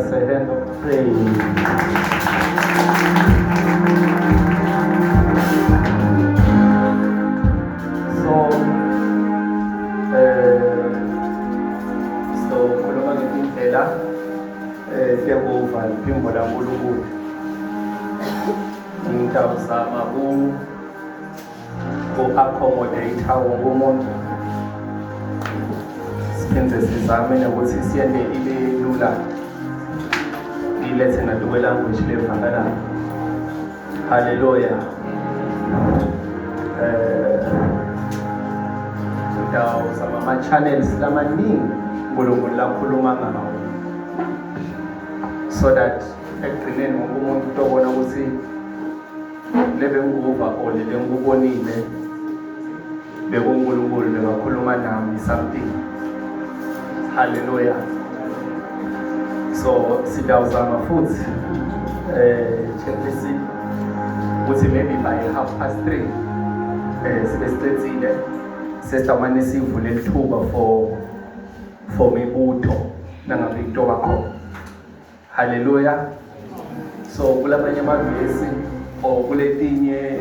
us a hand of praise. So khuluma ngendlela siyabova iphimbo laNkulunkulu. Ngizama accommodate wonke umuntu. Siphinde sizame nokuthi siyende ibe lula. Ilethe nato kwelanguage levakalayo. Hallelujah. Ngizama ama-channels lamaningi uNkulunkulu lakhuluma ngawo. So that ekugcineni wonke umuntu utobona ukuthi lebe nguva or le ngubonile bekuNkulunkulu bengakhuluma nami something. Hallelujah. So sidawuzama futhi checklist ukuthi maybe by 3:30 sibe siqedile sesitamane sivule lithuba for mibutho nangabe into bakho. Hallelujah. So kulamanye amavesi or kuletinye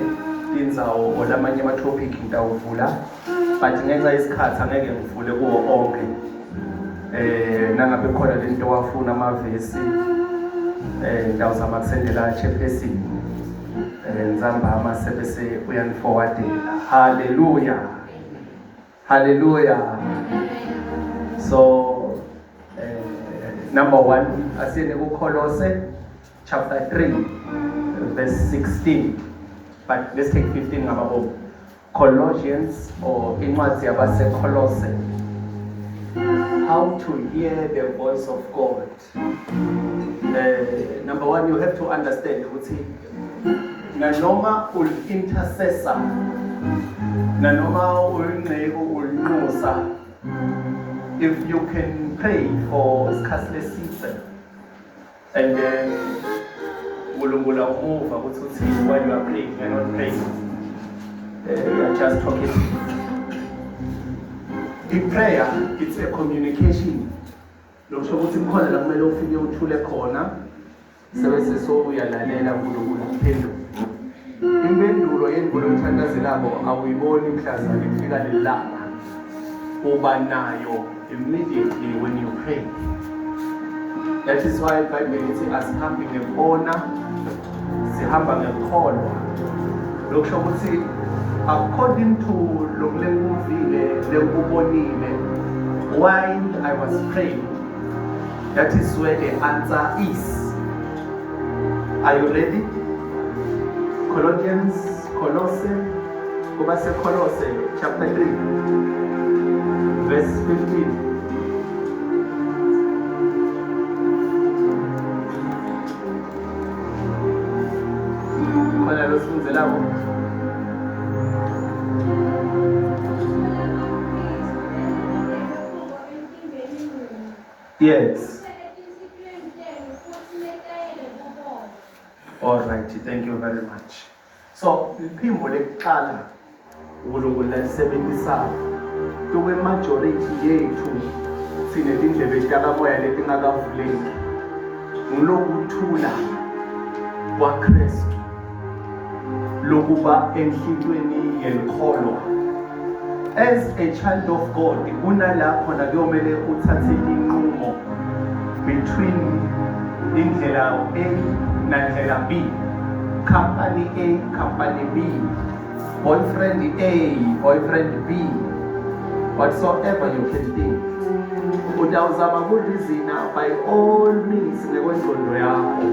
indzawo or lamanye ama-topic ngitawuvula, but ngenxa isikhathi angeke ngivule kuwo onke. Nangabe khona lento wafuna amavesi ngitawuzama kusendela chairperson Nzambama sebese uyaniforwardela. Hallelujah. Hallelujah. So number 1 asiyene kuKolose chapter 3 verse 16, but let's take 15 ngababo. Colossians or incwadi yabaseKolose. How to hear the voice of God. Number 1, you have to understand ukuthi nanoma ul-intercessor, nanoma ulnqeku ulnxusa, if you can pray for isikhathi season and then uLunkulu umuva ukuthi while you are praying you are not praying, you are just talking. In prayer, it's a communication. Lokusho ukuthi kukhona la kumele ufike uthule khona sebese so uyalalela uNkulunkulu uphendula. Impendulo yendulo ethandazelako awuyiboni mhlazana ifika lelanga. Uba nayo immediately when you pray. That is why Bible ithi asihambi ngekona, sihamba ngekholwa. Lokusho ukuthi according to lokuvile lekubonile while I was praying, that is where the answer is. Are you ready? Colosse chapter 3 verse 15. Khona losifundzelayo. Yes. All right, thank you very much. So, iphimbo lekuqala uNkulunkulu lalisebenzisayo tukwe majority yethu sinezindlebe zikamoya letingakavuleki ngilokuthula kwaKristu lokuba enhlitweni yenkolo. As a child of God, kunalapho na kuyomele uthathe inqumo between indlela A nandlela B, company A, company B, boyfriend A, boyfriend B, whatsoever you can think. Udawuzama kulizina by all means ngekwenqondo yakho,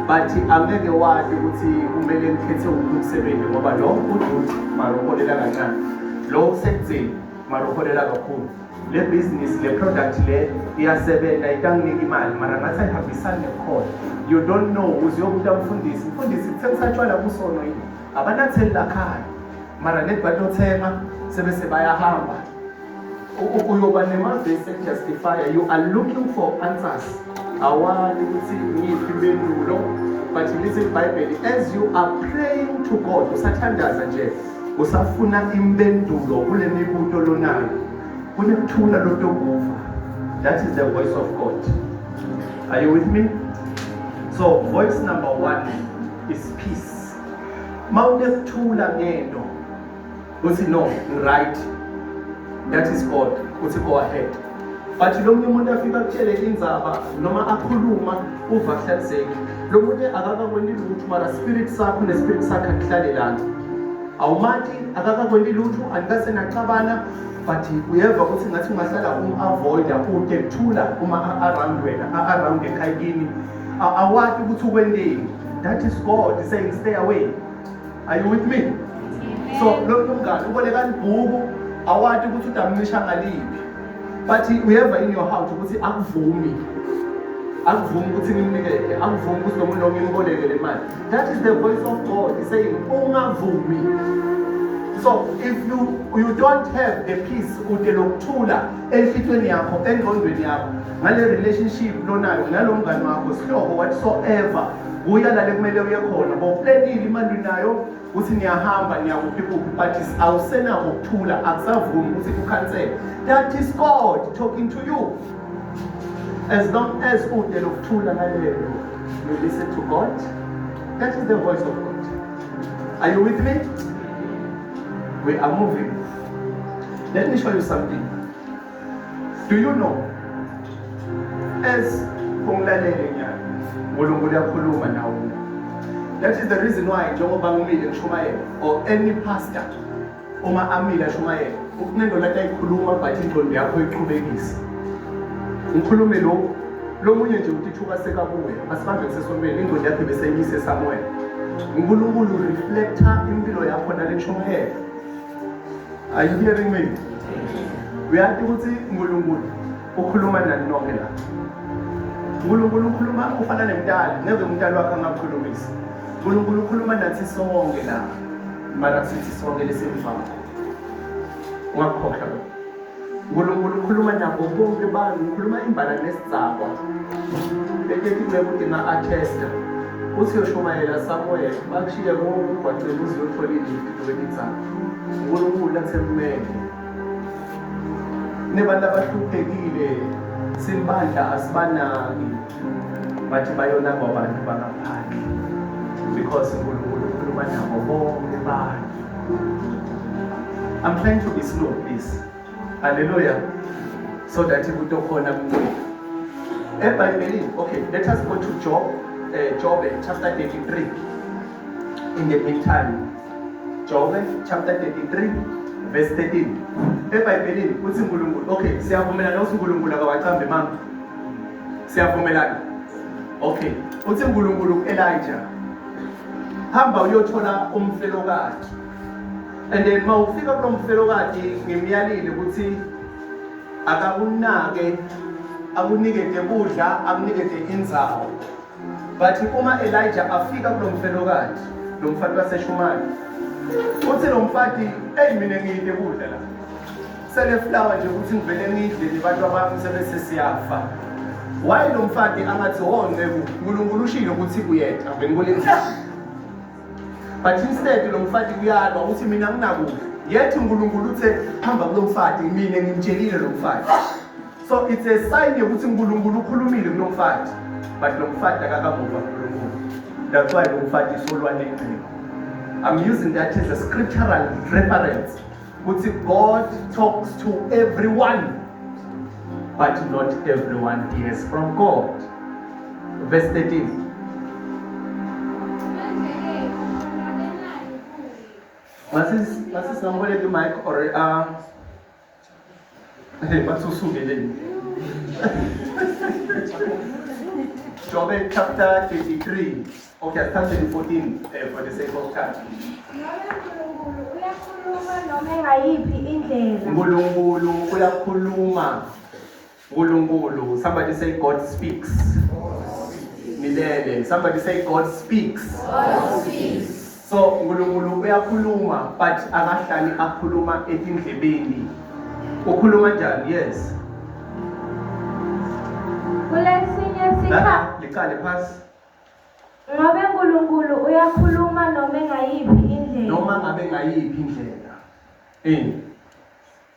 but angeke wazi ukuthi kumele ngikhethe umsebenzi ngoba lo umuntu maroholela kancane, lo senzeni maroholela kakhulu. Le business, le product le iyasebenza itanginika imali mara ngathi ayihambisani nekhona. You don't know uziyokuthi umfundisi kuthengisa tshwala kusono yini abanatheli lakhaya mara net batothenga sebese bayahamba uyoba nemavesi justify. You are looking for answers. Awali ukuthi ngiphi impendulo, but listen Bible, as you are praying to God usathandaza nje usafuna impendulo kule mibuto lonayo kunekuthula lotokuva. That is the voice of God. Are you with me? So voice number 1 is peace. Mawunekuthula ngento uthi no, right, that is God, uthi go ahead. But lo munye umuntu afika kutshele indzaba noma akhuluma uva kuhlanzeke. Lo munye akakakwendi lutho mara spirit sakho nespirit sakhe akuhlalelana. Awumathi akakakwendi lutho anikase naxabana, but uyeva ukuthi ngathi ungahlala avoida ude kuthula uma around wena, around ekhayini. Awathi ukuthi ukwendeni. That is God saying stay away. Are you with me? So lo mngani uboleka ibhuku awathi ukuthi udamnisha ngaliphi. But uyeva in your heart ukuthi akuvumi ukuthi ngimnikele, akuvumi ukuthi nomuntu ngimboleke le mali. That is the voice of God saying ungavumi. So if you don't have the peace ude lokuthula enhlitweni yakho, engqondweni yakho, ngale relationship lonayo nalo mngani wakho, sihlobo whatsoever, uya la kumele uye khona, boplanile imali nayo uthi niyahamba niyakuphi kuphi, but awusenako ukuthula, akusavumi ukuthi ukhansele. That is God talking to you. As long as ude lokuthula ngalelo, you listen to God. That is the voice of God. Are you with me? We are moving. Let me show you something. Do you know, as ungilalele nyalo, uNkulunkulu uyakhuluma nawe. That is the reason why njengoba ngumile ngishumayela, or any pastor uma amile ashumayela, ukunendo lathi ayikhuluma but ingqondo yakho iqhubekise. Ngikhulume lo munye nje uthi thuka sekabuye, asibambe kusesontweni ingqondo yakhe bese yise somewhere. uNkulunkulu reflector impilo yakho nale ngishumayela. Are you hearing me? Uyathi ukuthi uNkulunkulu ukhuluma nani nonke la. uNkulunkulu ukhuluma ufana nemntana, ngeke umntana wakhe angakhulumisi. uNkulunkulu ukhuluma nathi sonke la. Mara sithi sonke lesemfako. Ungakhohlwa. uNkulunkulu ukhuluma nabo bonke abantu, ukhuluma imbala nesizaba. Beke kuthi nga-attesta. Uthi uyoshumayela somewhere, bakushiye konke kwacela uziyothola ilift kwelithanga. uNkulunkulu asemele. Nebantu abahluphekile simbandla asibanaki, bathi bayona kwabantu bangaphandle, because uNkulunkulu ukhuluma nabo bonke abantu. I'm trying to be slow, please. Hallelujah. So that you would khona kuncane. eBhayibhelini, okay, let us go to Job chapter 33. In the meantime, Job chapter 33 verse 13. eBhayibhelini uthi uNkulunkulu, okay, siyavumelana ukuthi uNkulunkulu akawacambe mama. Siyavumelana. Okay, uthi uNkulunkulu Elijah, hamba uyothola umfelokazi. And then mawufika kulo mfelokazi ngimyalile ukuthi akakunake, akunikeze ukudla, akunikeze indzawo. But uma Elijah afika kulo mfelokazi, lo mfati waseShumari, uthi lo mfati, mina ngiyide ukudla la. Sele flower nje ukuthi ngivele ngidle abantu abami sebese siyafa. Why lo mfati angathi nceku uNkulunkulu ushilo ukuthi kuyetha bengikulenzile. But instead lo mfati kuyalwa ukuthi mina nginakudla. Yethi uNkulunkulu uthe hamba kulo mfati, mina ngimtshelile lo mfati. So it's a sign yokuthi uNkulunkulu ukhulumile kulo mfati, but lo mfati akakamuva uNkulunkulu. That's why lo mfati isolwane eqini. I'm using that as a scriptural reference. Ukuthi God talks to everyone, but not everyone hears from God. Verse 13. Must somebody do mic or Job chapter 33. Okay, I start in 14 for the sake of time. uNkulunkulu uyakhuluma. uNkulunkulu. Somebody say God speaks. Milele. Somebody say God speaks. God speaks. So uNkulunkulu uyakhuluma, but akahlali akhuluma etindlebeni. Ukhuluma njani? Yes. Kulesinye sikhathi likale phasi. Ngabe uNkulunkulu uyakhuluma noma ngayiphi indlela. Noma ngabe ngayiphi indlela.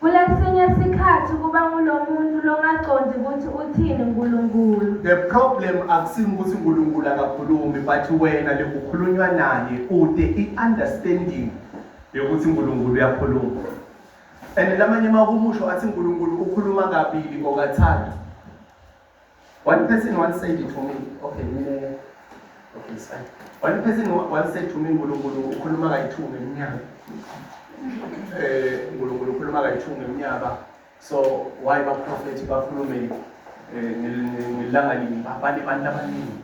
Kulesinye isikhathi kuba ngulomuntu longaqondi ukuthi uthini uNkulunkulu. The problem akusingi ukuthi uNkulunkulu akakhulumi, but wena lekukhulunywa naye ude i-understanding yokuthi uNkulunkulu uyakhuluma. And lamanye makumusho athi uNkulunkulu ukhuluma kabili or kathathu. One person once said it to me. Okay, it's fine. One person once said to me, uNkulunkulu ukhuluma kayi-2 ngeminyaka. uNkulunkulu ukhuluma kayi-2 ngeminyaka. So why baprofethi bakhulume ngelanga linye babale abantu abaningi?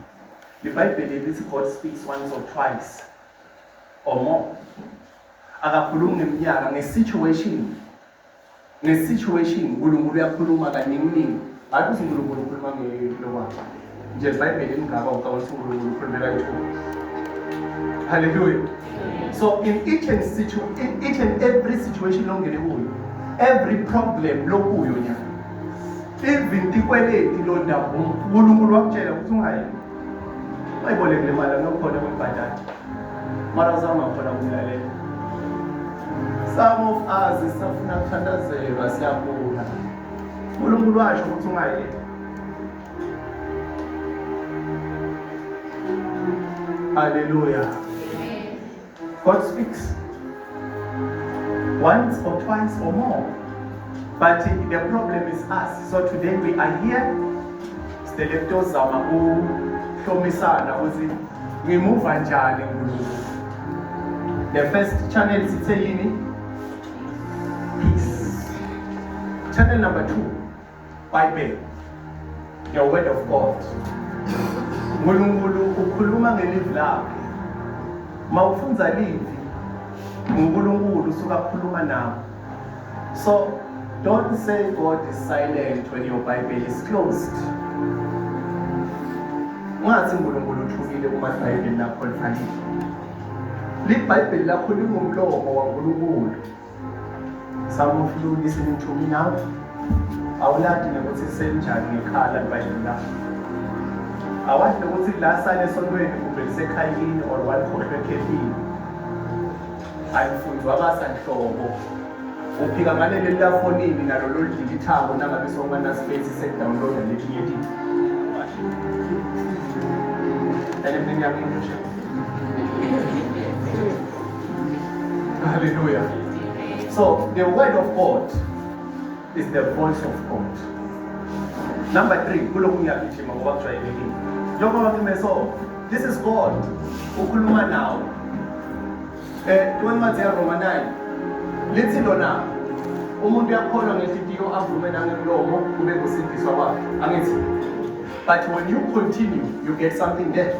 The Bible lithi God speaks once or twice or more. Akakhulumi ngeminyaka, nge-situation uNkulunkulu uyakhuluma kaningi. Hayi ukuthi uNkulunkulu ukhuluma ngelokwa. Nje iBhayibheli imgaba ukuthi uNkulunkulu ukhuluma kayi-2. Hallelujah. So in each and every situation longene kuyo, every problem lokuyo nyaka, even tikweleti lo ndaba uNkulunkulu wakutshela ukuthi ungayi mayibolekile imali nokhona kwibhadala mara uzama khona kumlalela. Some of us sifuna ukuthandazelwa siyabona uNkulunkulu washo ukuthi ungayi. Hallelujah. God speaks once or twice or more, but the problem is us. So today we are here silektozama ukuhlomisana ukuthi ngimuva kanjani uNkulunkulu. The first channel sithe yini? Peace. Channel number 2, Bible, the word of God. uNkulunkulu ukhuluma ngelivi lakhe. Mawufunza livi uNkulunkulu usuka khuluma nawe. So don't say God is silent when your Bible is closed. Ungathi uNkulunkulu uthukile uma iBhayibheli lakho livalile. LiBhayibheli lakho lingumlomo waNkulunkulu. Some of you listening to me now, awuladi nokuthi senjani ngekhala iBhayibheli lakho. Awathi ukuthi la sale esontweni kumbe lisekhayini or walikhohlwe ekhefini. Ayifundzwa kasanhlobo. Uphika ngaleli lafonini nalo lolidilithako nangabe sokubana space sekudownloada letinye izinto. Anything you can share? Hallelujah. So the word of God is the voice of God. Number 3, kuloku ngiyagijima ngoba kujwayelekile. Njengoba ngimeso, this is God ukhuluma nawe. Kwencwadi yaRoma 9 lithi lona umuntu uyakholwa ngenhliziyo avume nangemlomo kube kusindiswa kwakhe. Angithi, but when you continue you get something there.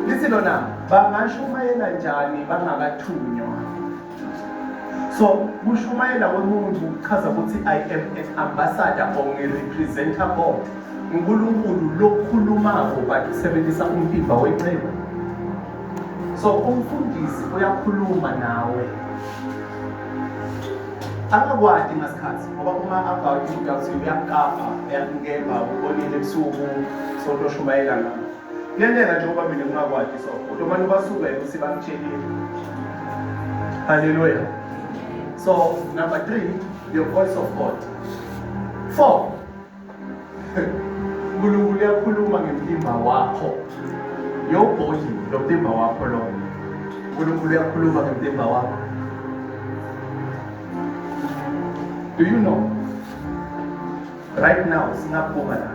Lithi lona bangashumayela njani bangakathunywa. So kushumayela komuntu kuchaza ukuthi I am an ambassador or ngi-representer God. uNkulunkulu lokhulumako but usebenzisa umtimba wecebo. So umfundisi uyakhuluma nawe. Akakwadi ngasikhathi ngoba uma about umuntu uyakapa uyakungemba ubonile ebusuku sokoshumayela nawe. Kuyenzeka nje ngoba mina ngingakwadi so kodwa abantu basukela ukuthi bamtshelile. Hallelujah. So number 3, the voice of God. 4, uNkulunkulu uyakhuluma ngemtimba wakho. Your body, lo mtimba wakho lo. uNkulunkulu uyakhuluma ngemtimba wakho. Do you know? Right now, singaphuma la.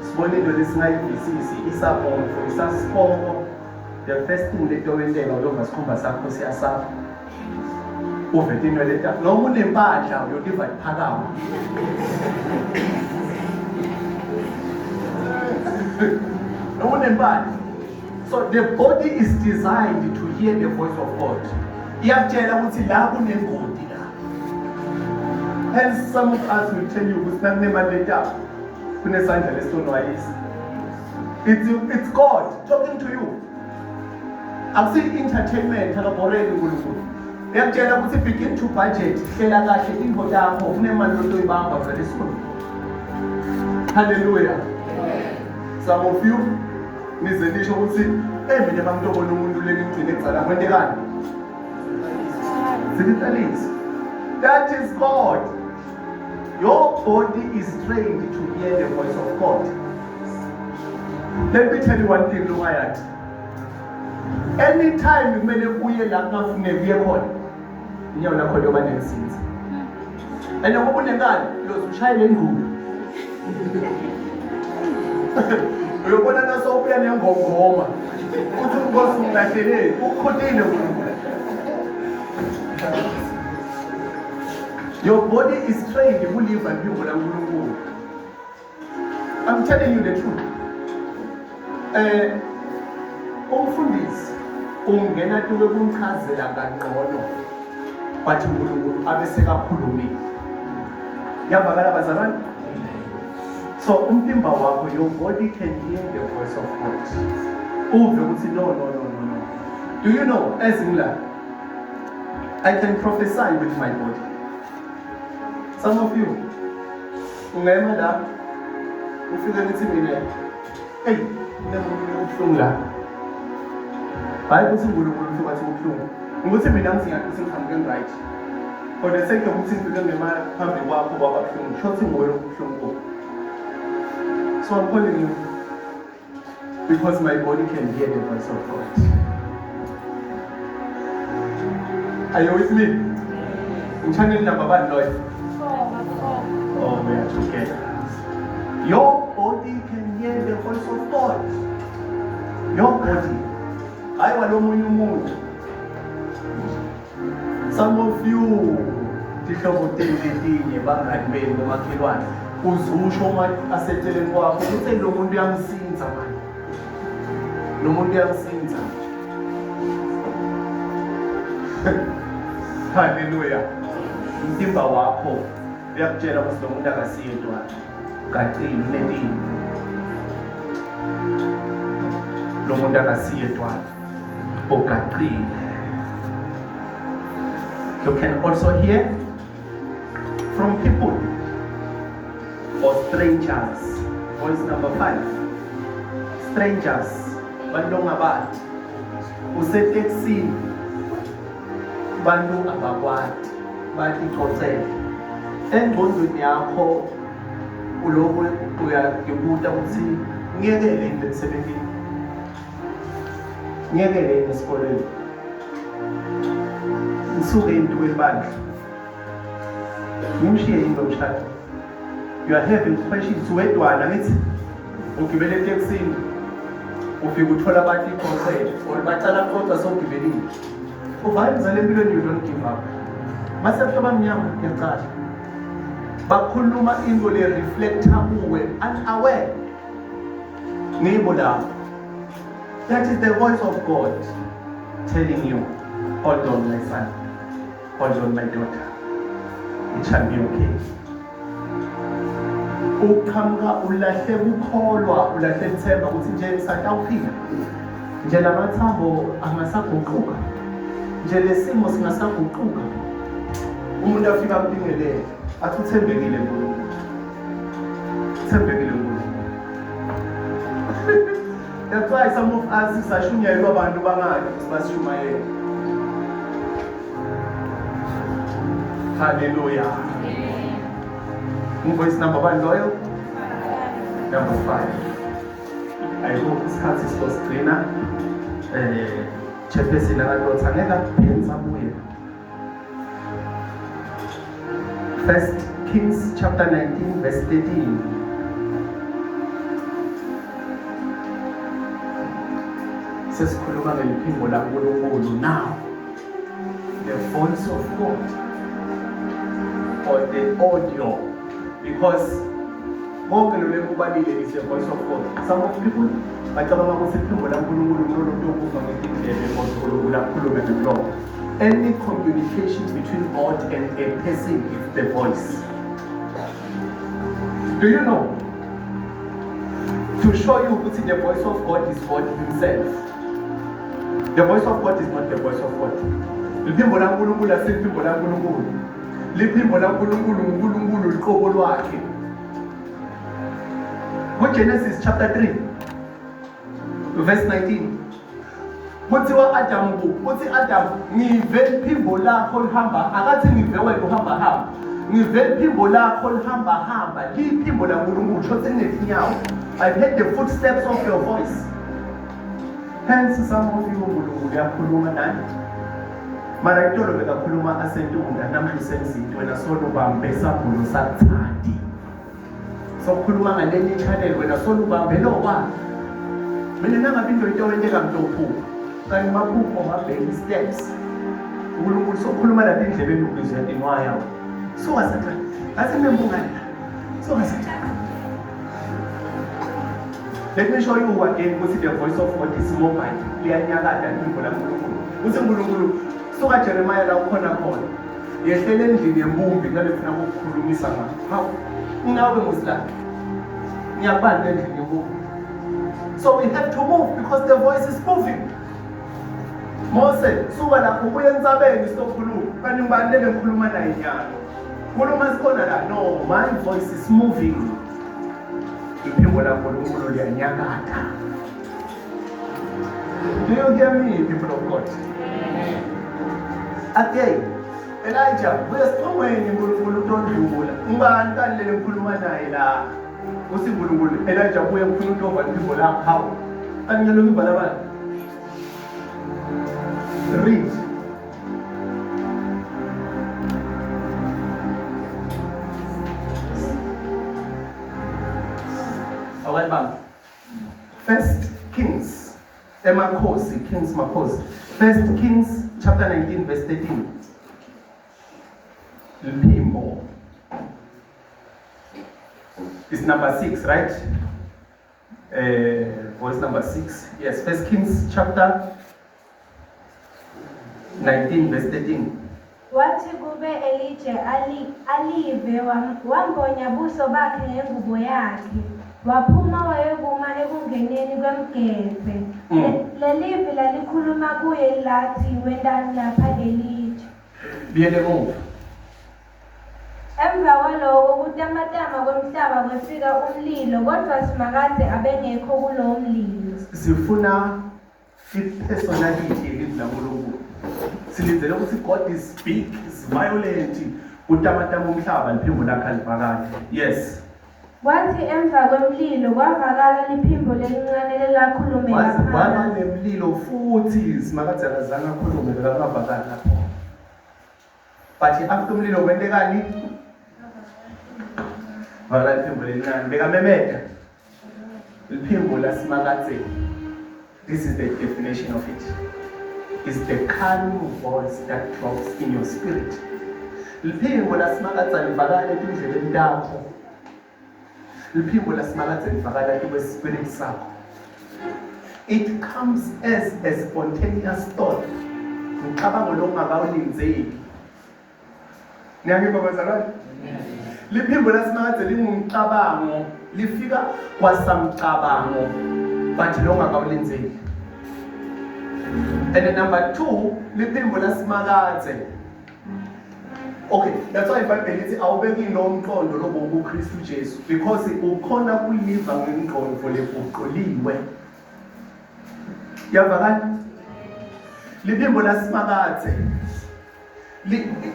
Sibone into lesingayivisisi isabomvu isasipho. The first thing letowendeka uyova sikhumba sakho siyasapha. Uvetino leta noma unempahla uyotiva iphakama. Noma unempahla. So the body is designed to hear the voice of God. Iyakutshela ukuthi la kunengoti la. Hence some of us will tell you ukuthi nakunemali leta kunesandla lesonwayisi. It's God talking to you. Akusi entertainment akaboreli uNkulunkulu. Uyakutshela ukuthi begin to budget, hlela kahle into yakho kunemali lotoyibamba very soon. Hallelujah. Some of you nize nisho ukuthi mina bangitobona umuntu lengigcine ecala kwente kani. Sibitalisi. That is God. Your body is trained to hear the voice of God. Let me tell you one thing, Lumayat. Anytime you may uye la ngafuneka uye khona, inyawo lakho liyoba nensinzi. And ngoba unengane, uyozushayela engqulu. Uyobona naso ubuya nengongoma. Uthi unkosi ungahleleli, ukukhothile uNkulunkulu. Your body is trained to live and be uNkulunkulu. I'm telling you the truth. Umfundisi ungena tuwe kumchazela kangcono bathi uNkulunkulu abese kakhulumile. Yabakala bazalwane? So umtimba wakho, your body can hear the voice of God. Uve ukuthi no. Do you know, as in life, I can prophesy with my body. Some of you, ungema la, ufika nithi mina, hey, kunemuntu ubuhlungu la. Hayi ukuthi uNkulunkulu ufika athi ubuhlungu. Ukuthi mina ngisingathi ngihambeke right. For the sake of ukuthi ngifike ngema phambi kwakho kwabuhlungu, shothi nguwe ubuhlungu. So I'm calling you because my body can hear the voice of God. Are you with me? In channel number 1, Lord. Oh, we are together. Your body can hear the voice of God. Your body. I want to. Some of you, uzusho uma aseceleni kwakho ukuthi lo muntu uyangisinza manje. Lo muntu uyangisinza. Hallelujah. Umtimba wakho uyakutshela ukuthi lo muntu akasiye edwana. Kaqini unendini. Lo muntu akasiye edwana. Okaqini. You can also hear from people or strangers. Voice number 5. Strangers. Bantu ngabantu. Useteksini. Bantu abakwati. Bathi xoxela. Engqondweni yakho ulokhu uyayibuta ukuthi ngiyekele into emsebenzini. Ngiyekele esikoleni. Ngisuke into ebandla. Ngimshiye into omshado. You are having questions wedwana ngithi ugibele eteksini ufika uthola bathi ikhonsela or bacala kodwa sowugibelile. Uvayiza le mpilo you don't give up. Masefika bamnyama ngiyacala. Bakhuluma into le reflector uwe unaware. Ngibo lapho. That is the voice of God telling you, hold on my son, hold on my daughter. It shall be okay. Uqhamuka ulahle ukukholwa, ulahle ithemba ukuthi nje ngisatawufika. Nje lamathambo angasaguquka. Nje lesimo singasaguquka. Umuntu afika ambingelele, athi uthembekile kuNkulunkulu. Uthembekile kuNkulunkulu. That's why some of us sisashunyayelwa abantu bangaki sibashumayela. Hallelujah. Voice number 1, loyal. Number 5. I hope this heart is for trainer. Chepesi na ndo tsaneka penza muye. 1 Kings chapter 19 verse 13. Sesikhuluma ngeliphimbo laNkulunkulu now. The voice of God or the audio, because is the voice of God. Some of people any communication between God and a person is the voice. Do you know? To show you that the voice of God is God himself. The voice of God is not the voice of God. Liphimbo laNkulunkulu asiliphimbo laNkulunkulu. Liphimbo laNkulunkulu uNkulunkulu liqobo lwakhe. Go Genesis chapter 3 verse 19. kuthiwa Adam uthi Adam ngive iphimbo lakho lihamba akathi ngive wena uhamba hamba ngive iphimbo lakho lihamba hamba liphimbo laNkulunkulu shothi nezinyawo I've heard the footsteps of your voice hence some of you uNkulunkulu uyakhuluma nani mara itolo bekakhuluma asentunda namhla senzithi wena solo ubambe sabhulo sakuthandi sokukhuluma ngaleli channel wena solo ubambe lo kwa mina nangabe into owenteka mntophuka kanti maphupho ma-baby steps uNkulunkulu sokukhuluma lapha endlebeni ukuzwa inwa yawo suka sathane athi membungane suka sathane. Let me show you again ukuthi the voice of God is mobile liyanyakada iphimbo laNkulunkulu uthi uNkulunkulu suka Jeremiah la ukhona khona yehlele endlini yembumbi ngale funa ukukhulumisa ngakho ngawe musla ngiyabana endlini yembumbi. So we have to move because the voice is moving. Mose suka lapho ubuye entsabeni sizokhuluma kanti ngibani lele ngikhuluma naye nyalo khuluma sikhona la no my voice is moving iphimbo laNkulunkulu liyanyakada. Do you hear me, people of God? Again, Elijah uyasiphumeni uNkulunkulu utondlula ngibani kanti lele ngikhuluma naye la uthi uNkulunkulu Elijah ubuye ngifuna utova iphimbo lakho hawo angiyelo ngibhala bani read away bang First Kings Emakhosi Kings Makhosi First Kings chapter 19 verse 13 Liphimbo is number 6 right verse number 6 yes First Kings chapter 19 verse 13 Wathi kube Elijah alive wambonya buso bakhe ngengubo yakhe waphuma wayekuma ekungeneni kwemgede lelivi lalikhuluma kuye lathi wendani lapha Elijah biyele move emva kwaloko kutamatama kwemhlaba kwefika umlilo kodwa simakade abengekho kulowo mlilo. Sifuna ipersonality yezlankulunkulu silindele ukuthi God is big is violent utamatama umhlaba liphimbo lakhe alivakala. Yes Wathi emva kwemlilo kwavakala liphimbo lelincane lelakhulumela phansi. Waba nemlilo futhi simakade akazange akhulume lakavakala lapho. But after umlilo kwendekani Vala iphimbo lelincane bekamemeda iphimbo lasimakade. This is the definition of it. It's the calm voice that drops in your spirit. Liphimbo lasimakade livakala endleleni yakho. Liphimbo lasimakade livakala kwispirit sakho. It comes as a spontaneous thought. Ucabango longakawulinzeki. Niyangipha bazalwane? Liphimbo lasimakade lingumcabango lifika kwasamcabango but longakawulinzeki. And then number 2, liphimbo lasimakade. Okay, that's why iBhayibheli lithi awubeki nomqondo lobo Kristu Jesu because ukhona kuyiva ngengqondo leguquliwe. Yavakala? Liphimbo lasimakade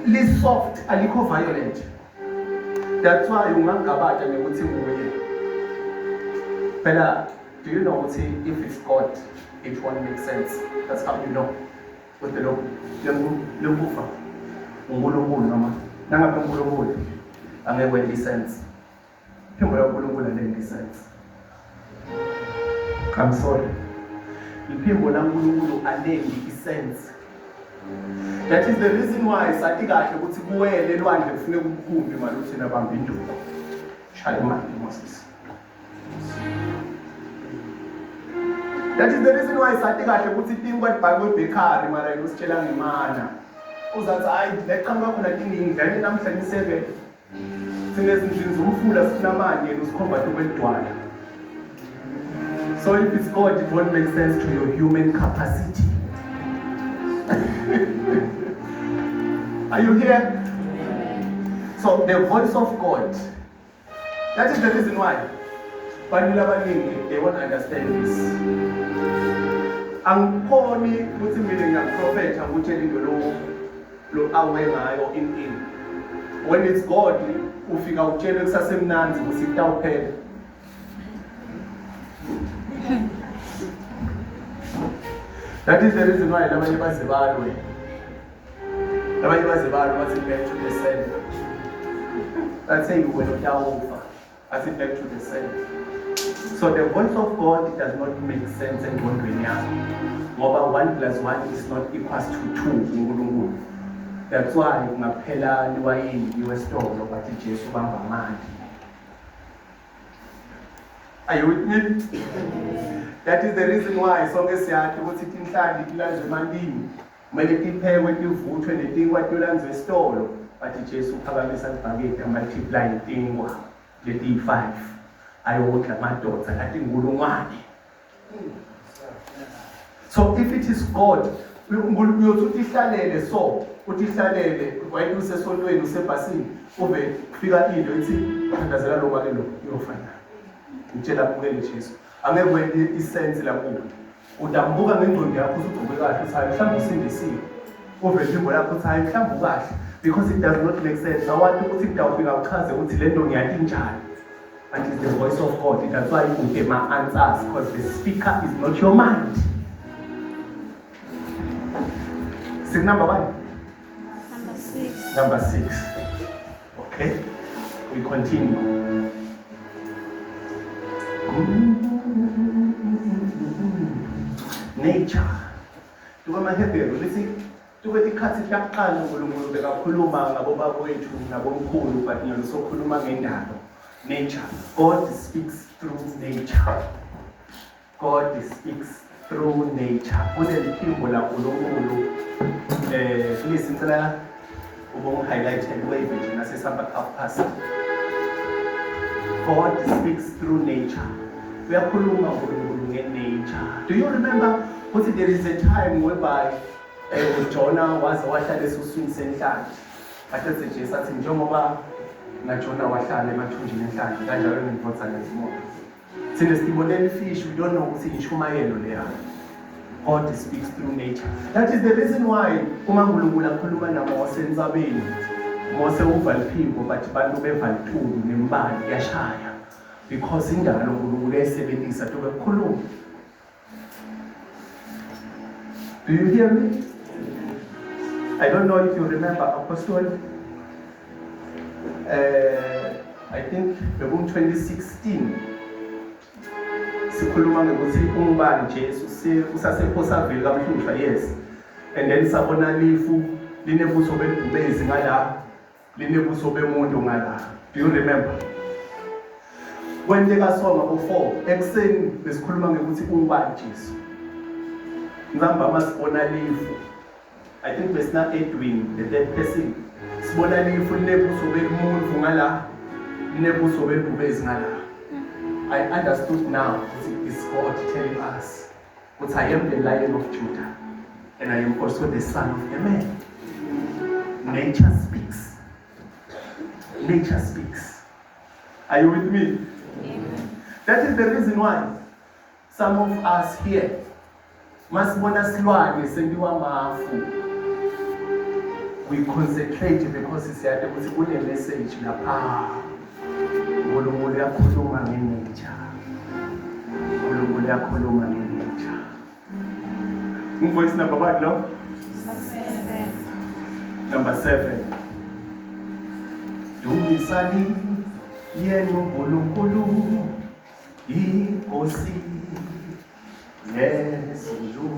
li soft alikho violent. That's why ungangabata ngokuthi nguye. Phela do you know ukuthi if it's God it won't make sense. That's how you know with the Lord. Lembufa uNkulunkulu noma nangabe uNkulunkulu angeke wenze sense. Iphimbo laNkulunkulu lenze sense. I'm sorry. Iphimbo laNkulunkulu alenzi sense. That is the reason why sathi kahle ukuthi kuwele elwandle kufuneka ukukhumbi maluthi nabamba induku. Shaya imali Moses. That is the reason why sathi kahle ukuthi tingwa iBhayibheli bakery mara usitshela ngemana. Uzathi hayi leqhamuka khona iningi ngane namhlanje 7. Sinezindlu zomfula sinamanje usikhomba kwedwala. So if it's God it won't make sense to your human capacity. Are you here? So the voice of God. That is the reason why. But they won't understand this. Angikhoni ukuthi mina ngiyaprofetha ngikutshela into lo awe ngayo in. When it's God, ufika utshele kusasemnanzi usitawuphela. That is the reason why labanye bazibalwe. Labanye bazibalwe bathi back to the sender. That's say when utawufa, athi back to the sender. So the voice of God does not make sense engqondweni yakho. Ngoba 1 + 1 is not equals to 2 uNkulunkulu. That's why ungaphela liwayini iwesitolo bathi Jesu bamba amandla. Are you with me? That is the reason why sonke siyathi ukuthi inhlandi ilanzwe emandini. Kumele tiphekwe tivuthwe netinkwa tolanzwe esitolo. Bathi Jesu uphakamisa ibhakede multiply itinkwa leti-5. Ayodla amadoda athi inkulungwane. So if it is God, uyothi ihlalele so, uthi ihlalele wayini usesontweni usebhasini ube kufika into ethi thandazela lo kwake lo uyofana. Ngitshela kubukele Jesu. Angeke wenze isense lapho. Udambuka ngengqondo yakho usugqoke kahle uthi mhlawumbe usindisiwe. Uvele imbo lakho uthi mhlawumbe ukahle because it does not make sense. Awuthi ukuthi kudawufika uchaze ukuthi le nto ngiyathi njani. And it's the voice of God. That's why you get my answers, because the speaker is not your mind. Sing number 1. Number 6. Number 6. Okay. We continue. Nature. Tuba mahebero. Listen. Tuba tikhathi takuqala uNkulunkulu bekakhuluma ngabo babethu nabomkhulu but ngalosokhuluma ngendalo. Nature. God speaks through nature. God speaks through nature. Uneliphimbo laNkulunkulu listen tsela ubong highlighted way between us samba past. God speaks through nature. Uyakhuluma uNkulunkulu ngenature. Do you remember ukuthi there is a time whereby Jonah wahlala esiswini senhlanzi. Athe Jesu athi njengoba naJona wahlala emathunjini enhlanzi kanjalo ngivotha nezimoto. Thina sibonela ifish, we don't know ukuthi intshumayelo leya. God speaks through nature. That is the reason why uma uNkulunkulu akhuluma naMose entsabeni. Mose uva iphimbo but bantu beva intulu nembali yashaya because indalo uNkulunkulu ayisebenzisa to ukukhuluma. Do you hear me? I don't know if you remember Apostle. I think in 2016 sikhuluma ngokuthi umbani Jesu usasephosavile kaMhlushwa, yes, and then sabona lifu linebuso bedubezi ngala linebuso bemuntu ngala. Do you remember? Kwenteka songa bo4 ekseni besikhuluma ngokuthi umbani Jesu ngihamba masibona lifu. I think besina Edwin the third person sibona lifu linebuso bemuntu ngala linebuso bedubezi ngala. I understood now it is God telling us that I am the Lion of Judah and I am also the Son of the Man. Nature speaks. Nature speaks. Are you with me? Amen. That is the reason why some of us here must silwane sendiwa mafu. We concentrate because it's a message lapha. uNkulunkulu uyakhuluma ngenature. uNkulunkulu uyakhuluma ngenature. Voice number what, no? Number 7. Dumisani yenu uNkulunkulu inkosi yezulu.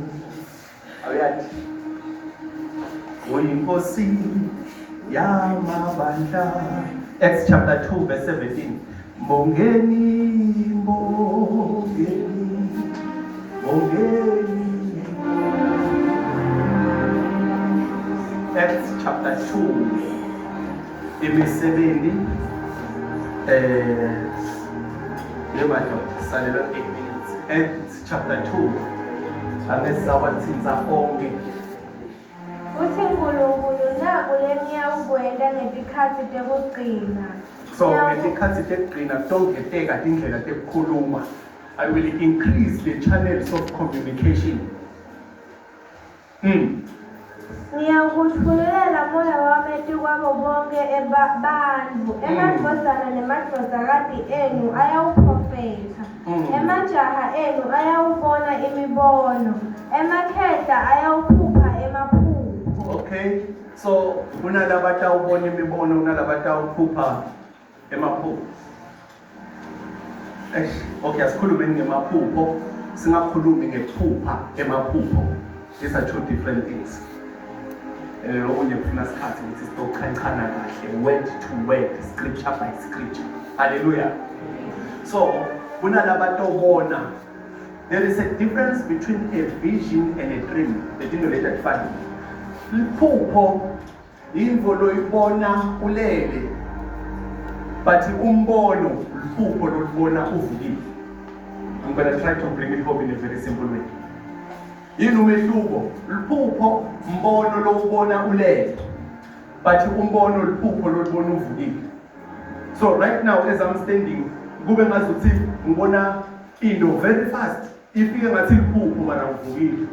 Awuyathi uyinkosi yamabandla. Acts chapter 2 verse 17. Mbongeni, mbongeni, mbongeni. Acts chapter 2. Imisebenzi salela 8 minutes. Acts chapter 2. Angesawathinza onke. Uthi uNkulunkulu naku lemiyakwenda ngesikhathi tekugcina. So ngesikhathi tekugcina tongeteka indlela tekukhuluma. I will increase the channels of communication Ngiyakuthululela moya wami kwabo bonke banthu. Emadvodana nemadvodakati enu ayawuprofetha. Emajaha enu ayawubona imibono. Emakhehla ayawuphupha emaphupho. Okay, so kunalaba atawubona imibono, kunalaba atawuphupha emaphupho. Okay, asikhulumeni ngemaphupho, singakhulumi ngephupha emaphupho. These are two different things. Okunye kufuna sikhathi ukuthi sitokhanchana kahle, word to word, scripture by scripture. Hallelujah. So kunalaba atawubona. There is a difference between a vision and a dream. The thing related funny. Iphupho yinto loyibona ulele. But umbono, iphupho lolibona uvukile. I'm going to try to bring it home in a very simple way. Yini umehluko? Iphupho umbono lowubona ulele. But umbono iphupho lolibona uvukile. So right now as I'm standing, kube ngazuthi ngibona into very fast. Ifike ngathi iphupho mara uvukile.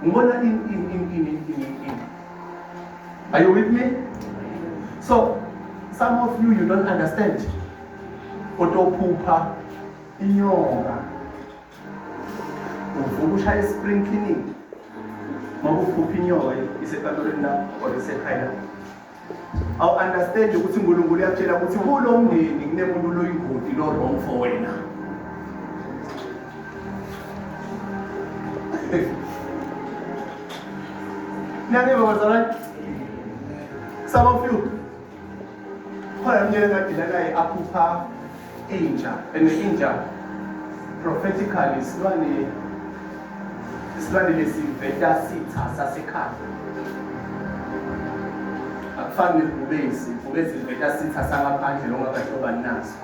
Ngibona in. Are you with me? So some of you don't understand. Otophupha inyonga. Uvuka ushaya spring cleaning. Makuphupha inyonga isekaloreni lapho or isekhaya. Awu understand ukuthi uNkulunkulu uyakutshela ukuthi kulo mndeni kunemuntu loyingoti lo wrong for wena. Some of you, I'm going aphupha inja, and the inja prophetically isilwane lesiveta sitha sasekhaya. Akufani nebhubesi iveta sitha sangaphandle longakahloba naso.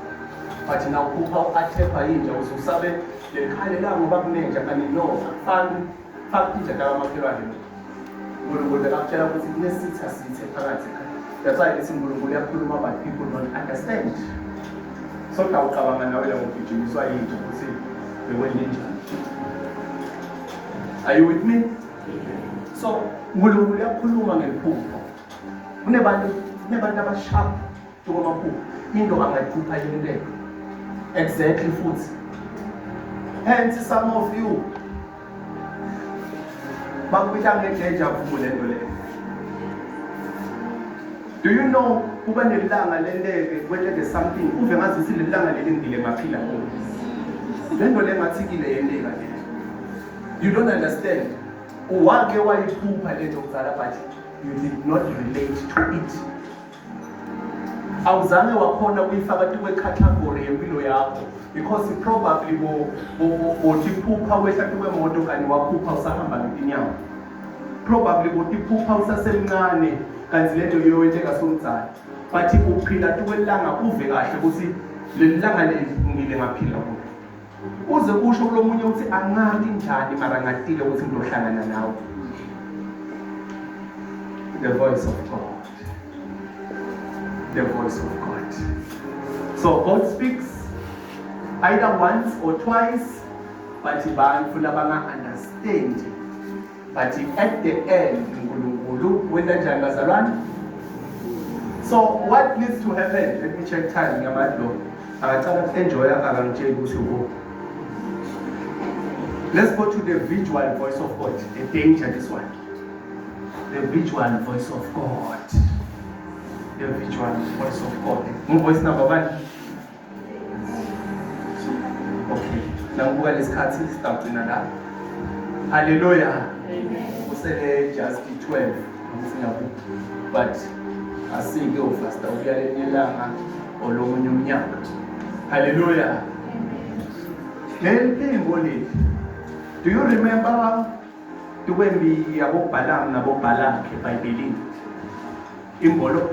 But now uphupha athepha inja ususabe lekhaya la ngoba kunenja kanti no akufani fakha inja kamakhelwane. uNkulunkulu akutshela ukuthi kunesitha sithe phakathi. That's why it's uNkulunkulu uyakhuluma but people don't understand. So ucabanga nawe la ngokujimiswa yinto ukuthi bekwenye njani. Are you with me? So uNkulunkulu uyakhuluma ngephupho. Kunebantu abasharp ngomaphupho. Into angayiphupha yenteko. Exactly futhi. Hence some of you bakubitha ngedeja vu lento le. Do you know kuba nelanga lenteke kwenteke something uve ngazi ukuthi lelanga leli ngile ngaphila kulo. Lento le ngathikile yenteka le. You don't understand. Uwake wayiphupha lento kuzala but you did not relate to it. Awuzange wakhona kuyifaka kwe-category yempilo yakho because probably botiphupha wehla kwemoto kanti waphupha usahamba ngetinyawo. Probably botiphupha usasemncane kanti lento yoyenteka somdzala. But uphila kwelanga uve kahle ukuthi lelanga leli ngile ngaphila kulo. Uze usho kulomunye uthi angathi njani mara ngatile ukuthi ngizohlangana nawe. The voice of God. The voice of God. So God speaks either once or twice, but abantu labanga understand. But at the end, uNkulunkulu wena njani bazalwane? So what needs to happen? Let me check time ngamalo. Akacala enjoy akangitshela ukuthi uko. Let's go to the visual voice of God. The danger this one. The visual voice of God. The visual voice of God. Voice number one. Okay. Now we'll start in that. Hallelujah. We say just 12. But I see go faster. We are in the Hallelujah. Do you remember when we about Balaam and about Balak by Billy? Imbongolo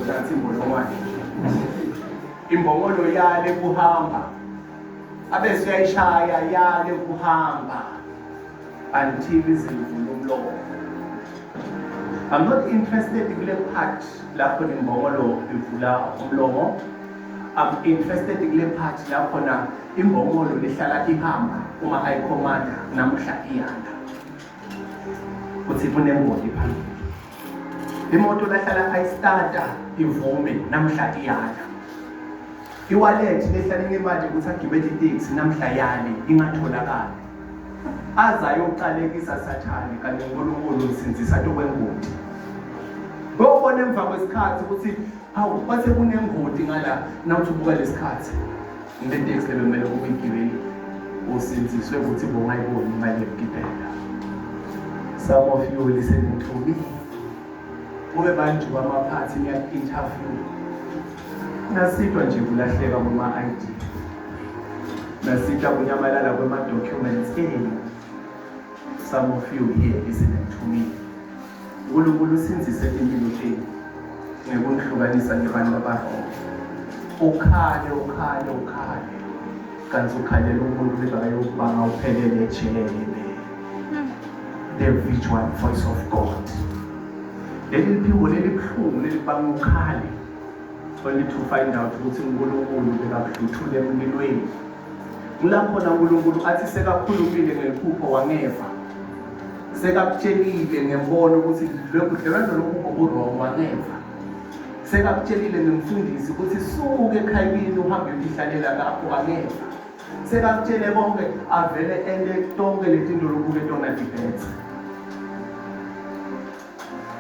That's imbongolo yale kuhamba abesiyayishaya yale kuhamba until izimvula umlomo. I'm not interested in the part lapho imbongolo ivula umlomo. I'm interested in the part lapho na imbongolo lihlala ihamba uma ayikhomanda namhla iyanda. uthi kunemoti phambili. Imoto lahlala ayistata ivume namhla iyala. I-wallet lehlala ngemali ukuthi agibele itaxi namhla yale ingatholakali. Azayoqalekisa sathane kanti uNkulunkulu usinzisa tokwengoti. Ngobona emva kwesikhathi ukuthi hawu base kunengoti ngala nawuthi ubuka lesikhathi. Le taxi lebemele ukuyigibela usinziswe ukuthi bongayiboni imali yokugibela. Some of you listening to me. Kube bantu bamaphathi niya-interview. Nasitwa nje kulahleka kuma-ID. Nasitwa kunyamalala kwema-documents enu. Some of you here listening to me. uNkulunkulu usinzise impilo zenu. Ngekunihlukanisa ngebantu abarongo. Ukhale. Kanti ukhalela umuntu bekayokubanga uphelele ejele. The visual voice of God. Leli liphiko leli buhlungu leli banga ukhale. Only to find out ukuthi uNkulunkulu bekahluthule emlilweni. Kulapho na uNkulunkulu athi sekakhulumile ngeliphupho wangeva. Sekakutshelile ngembono ukuthi lokudlelana lokho kurongo wangeva. Sekakutshelile ngemfundisi ukuthi suke ekhayini uhambe uyihlalela lapho wangeva. Sekakutshele bonke avele ende tonke letinto lokuke tona dibethe.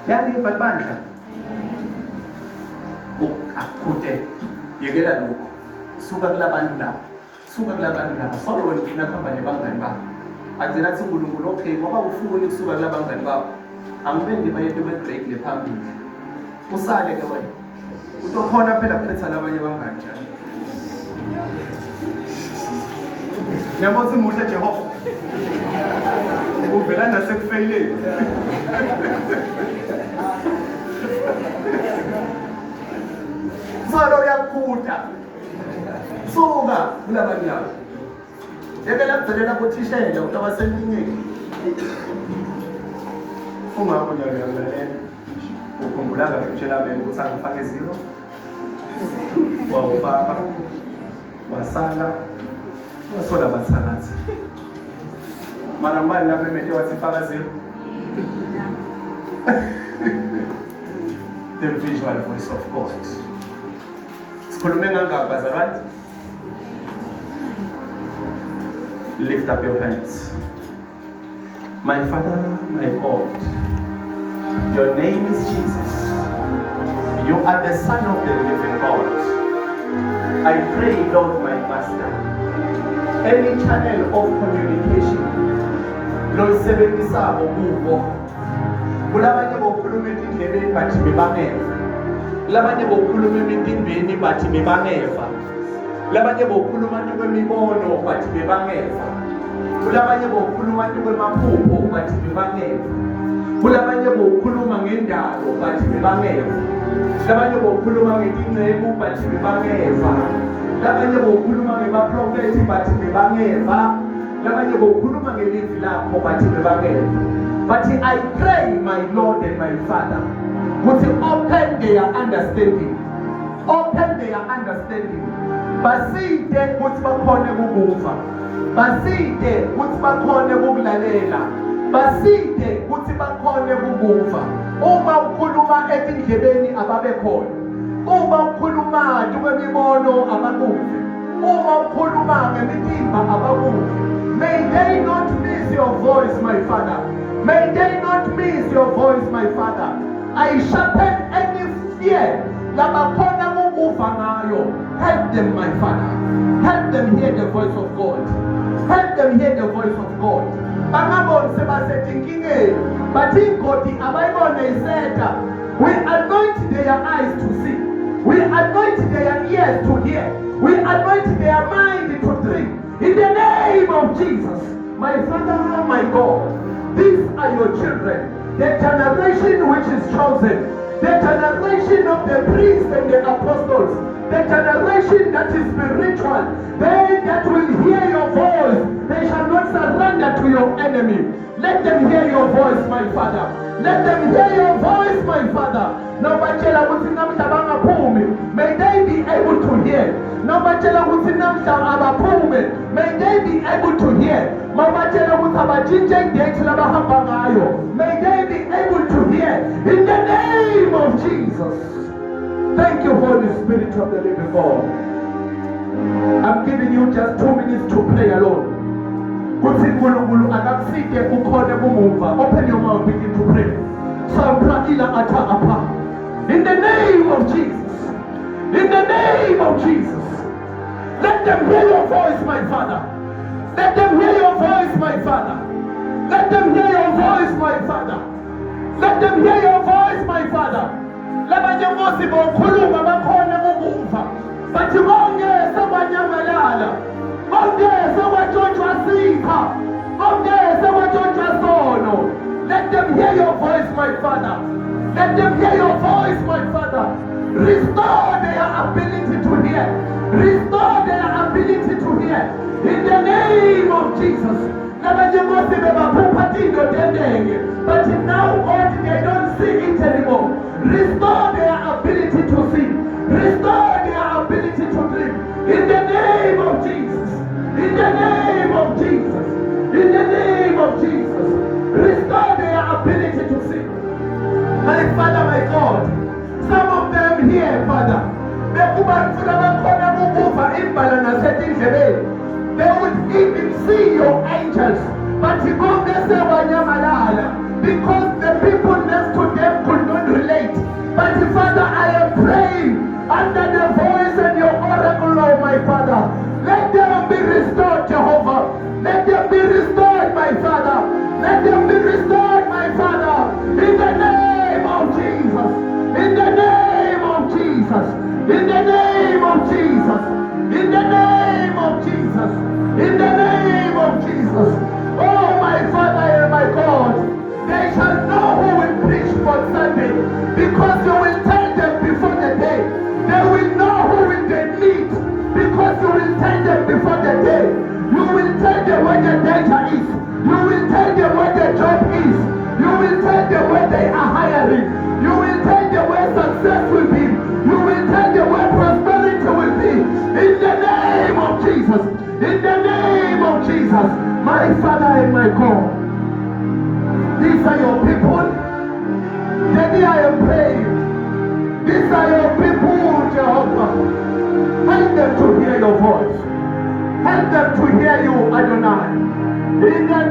Yani bandla akuthe yekela lokho suka kulabantu laba solo wena khamba nebangani bakho agcina athi uNkulunkulu okay ngoba ufuna ukusuka kulabangani bakho angibendi bayethu be-break lephambili usale ke wena utokhona phela kuphetha labanye bangani njalo Nyamosi muhle Jehova uvela nasekufeyileni Solo yakutha suka kulabanye labo yekela kudelela kuthishela ukuthi abasenkingeni uma kunyaka yangale ukhumbula ngakutshela bene ukuthi angifake zero wawufaka wasala wasola bathakathi mara mali lapho emethe wathi faka zero the visual voice of God. Right? Lift up your hands. My Father, my God, your name is Jesus. You are the Son of the living God. I pray, Lord, my Master, any channel of communication, Lord, sebenzisa ukubo. Kulabanye bokhuluma indlebeni bathi bebangeva. Labanye bokhuluma emintindweni bathi bebangeva. Labanye bokhuluma kwemibono bathi bebangeva. Kulabanye bokhuluma kwemaphupho bathi bebangeva. Kulabanye bokhuluma ngendalo bathi bebangeva. Labanye bokhuluma ngetingceku bathi bebangeva. Labanye bokhuluma ngemaprofeti bathi bebangeva. Labanye bokhuluma ngelizwi lakho bathi bebangeva. But I pray, my Lord and my Father, would you open their understanding. Open their understanding. Baside ukuthi bakhone ukuva. Baside ukuthi bakhone ukulalela. Baside ukuthi bakhone ukuva. Uma ukhuluma etindlebeni ababe khona. Uma ukhuluma kwemibono abakuve. Uma ukhuluma ngemitimba abakuve. May they not miss your voice, my Father. May they not miss your voice, my Father. I sharpen any fear. Help them, my Father. Help them hear the voice of God. Help them hear the voice of God. We anoint their eyes to see. We anoint their ears to hear. We anoint their mind to drink. In the name of Jesus, my Father, my God. These are your children, the generation which is chosen, the generation of the priests and the apostles, the generation that is spiritual. They that will hear your voice, they shall not surrender to your enemy. Let them hear your voice, my Father. Let them hear your voice, my Father. May they be able to hear. May they be able to hear. May they In the name of Jesus. Thank you, Holy Spirit of the living God. I'm giving you just 2 minutes to pray alone. Open your mouth, begin to pray. In the name of Jesus. In the name of Jesus. Let them hear your voice, my Father. Let them hear your voice, my Father. Let them hear your voice, my Father. Let them hear your voice, my Father. Labanye ngosi bokhuluma bakhona ukuva. Bathi bongeze abanyamalala. Bongeze wajontshwa sitha. Bongeze wajontshwa sono. Let them hear your voice, my Father. Let them hear your voice, my Father. Restore their ability to hear. Restore their ability to hear. In the name of Jesus. But now, God, they don't see it anymore. Restore their ability to see. Restore their ability to dream. In the name of Jesus. In the name of Jesus. In the name of Jesus. Restore their ability to see. My Father, my God. Some of them here, Father. They would even see your angels. But because the people next to them could not relate. But Father, I am praying under the voice and your oracle, oh my Father. Let them be restored, Jehovah. Let them be restored, my Father. Let them be restored, my Father. In the name of Jesus. In the name of Jesus. In the name of Jesus. In the name of Jesus. In the name of Jesus. Oh, my Father and my God. They shall know who will preach for Sunday. Because you will tell them before the day. They will know who will they meet. Because you will tell them before the day. You will tell them where the danger is. You will tell them where the job is. You will tell them where they are hiring. You will tell them where success will be. You will tell them where prosperity will be. In the name of Jesus. In the name of Jesus. My Father and my God. These are your people. Daddy, I am praying. These are your people, Jehovah. Help them to hear your voice. Help them to hear you, Adonai. In the name